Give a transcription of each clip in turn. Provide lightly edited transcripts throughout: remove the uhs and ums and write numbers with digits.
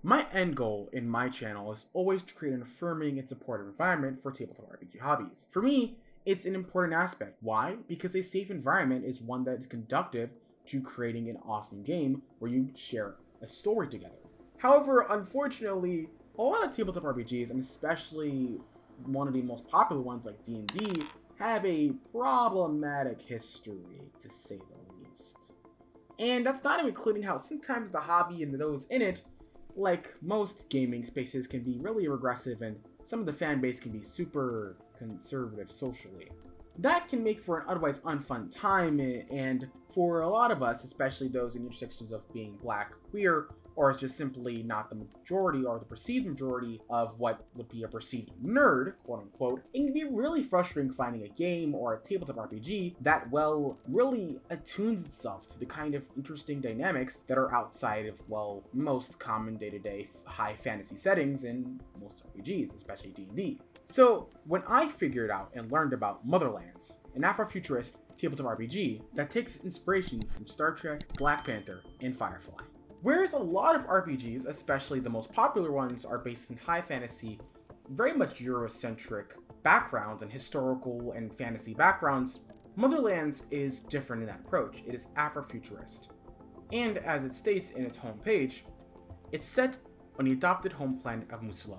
My end goal in my channel is always to create an affirming and supportive environment for tabletop RPG hobbies. For me, it's an important aspect. Why? Because a safe environment is one that is conducive to creating an awesome game where you share a story together. However, unfortunately, a lot of tabletop RPGs, and especially one of the most popular ones like D&D, have a problematic history, to say the least. And that's not even including how sometimes the hobby and those in it, like most gaming spaces, can be really regressive, and some of the fan base can be super conservative socially. That can make for an otherwise unfun time, and for a lot of us, especially those in intersections of being black, queer, or just simply not the majority or the perceived majority of what would be a perceived nerd, quote unquote, it can be really frustrating finding a game or a tabletop RPG that, really attunes itself to the kind of interesting dynamics that are outside of, most common day-to-day high fantasy settings in most RPGs, especially D&D. So, when I figured out and learned about Motherlands, an Afrofuturist tabletop RPG that takes inspiration from Star Trek, Black Panther, and Firefly. Whereas a lot of RPGs, especially the most popular ones, are based in high fantasy, very much Eurocentric backgrounds and historical and fantasy backgrounds, Motherlands is different in that approach. It is Afrofuturist. And as it states in its homepage, it's set on the adopted home planet of Musula,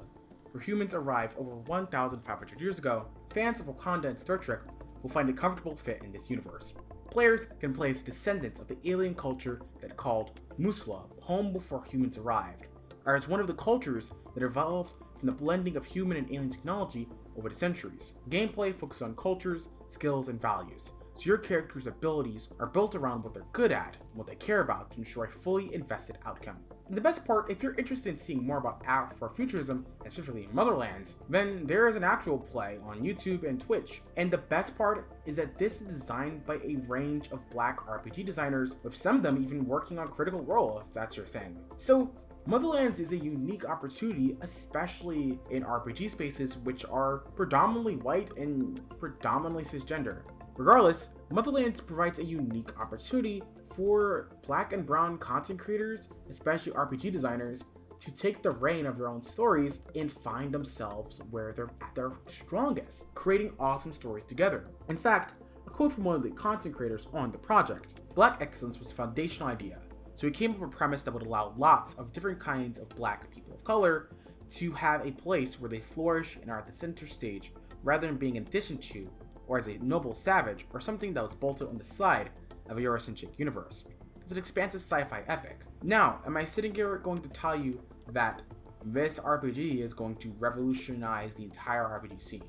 where humans arrived over 1,500 years ago. Fans of Wakanda and Star Trek will find a comfortable fit in this universe. Players can play as descendants of the alien culture that called Musula, home before humans arrived, or as one of the cultures that evolved from the blending of human and alien technology over the centuries. Gameplay focuses on cultures, skills, and values, so your character's abilities are built around what they're good at and what they care about to ensure a fully invested outcome. And the best part, if you're interested in seeing more about Afrofuturism, and specifically Motherlands, then there is an actual play on YouTube and Twitch. And the best part is that this is designed by a range of black RPG designers, with some of them even working on Critical Role, if that's your thing. So, Motherlands is a unique opportunity, especially in RPG spaces which are predominantly white and predominantly cisgender. Regardless, Motherlands provides a unique opportunity for black and brown content creators, especially RPG designers, to take the reign of their own stories and find themselves where they're at their strongest, creating awesome stories together. In fact, a quote from one of the content creators on the project: "Black excellence was a foundational idea, so we came up with a premise that would allow lots of different kinds of black people of color to have a place where they flourish and are at the center stage, rather than being an addition to, or as a noble savage, or something that was bolted on the side of a Eurocentric universe." It's an expansive sci-fi epic. Now, am I sitting here going to tell you that this RPG is going to revolutionize the entire RPG scene?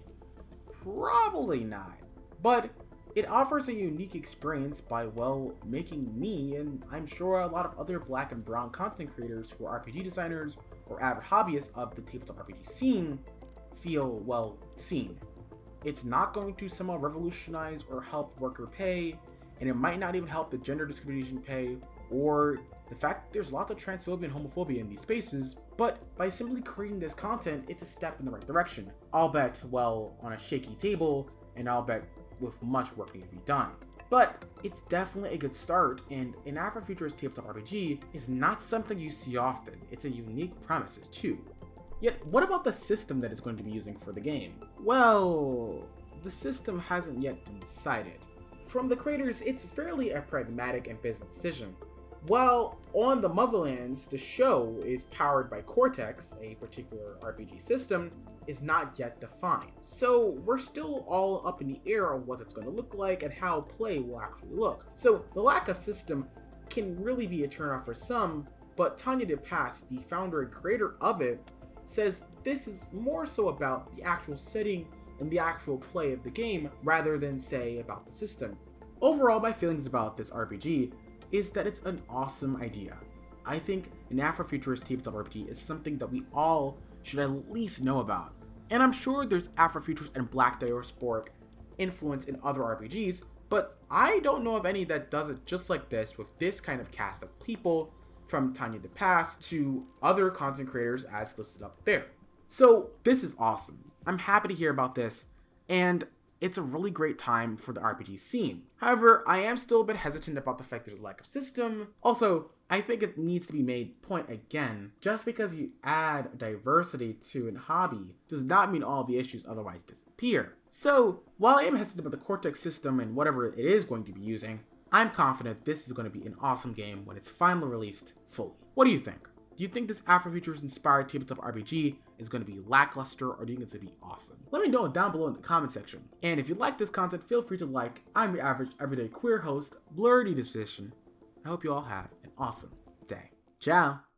Probably not. But it offers a unique experience by, making me, and I'm sure a lot of other black and brown content creators who are RPG designers or avid hobbyists of the tabletop RPG scene, feel, seen. It's not going to somehow revolutionize or help worker pay, and it might not even help the gender discrimination pay, or the fact that there's lots of transphobia and homophobia in these spaces, but by simply creating this content, it's a step in the right direction. Albeit, on a shaky table, and albeit with much work needing to be done. But it's definitely a good start, and an Afrofuturist tabletop RPG is not something you see often. It's a unique premises too. Yet, what about the system that it's going to be using for the game? Well, the system hasn't yet been decided. From the creators, it's fairly a pragmatic and business decision. While on the Motherlands, the show is powered by Cortex, a particular RPG system, is not yet defined. So we're still all up in the air on what it's going to look like and how play will actually look. So the lack of system can really be a turnoff for some, but Tanya DePass, the founder and creator of it, says this is more so about the actual setting and the actual play of the game rather than, say, about the system. Overall, my feelings about this RPG is that it's an awesome idea. I think an Afrofuturist tabletop RPG is something that we all should at least know about. And I'm sure there's Afrofuturist and Black diasporic influence in other RPGs, but I don't know of any that does it just like this with this kind of cast of people, from Tanya DePass to other content creators as listed up there. So this is awesome. I'm happy to hear about this, and it's a really great time for the RPG scene. However, I am still a bit hesitant about the fact there's a lack of system. Also, I think it needs to be made point again, just because you add diversity to a hobby does not mean all the issues otherwise disappear. So, while I am hesitant about the Cortex system and whatever it is going to be using, I'm confident this is going to be an awesome game when it's finally released fully. What do you think? Do you think this Afrofuturist inspired tabletop RPG is going to be lackluster, or do you think it's going to be awesome? Let me know down below in the comment section. And if you like this content, feel free to like. I'm your average everyday queer host, Blurry Disposition. I hope you all have an awesome day. Ciao!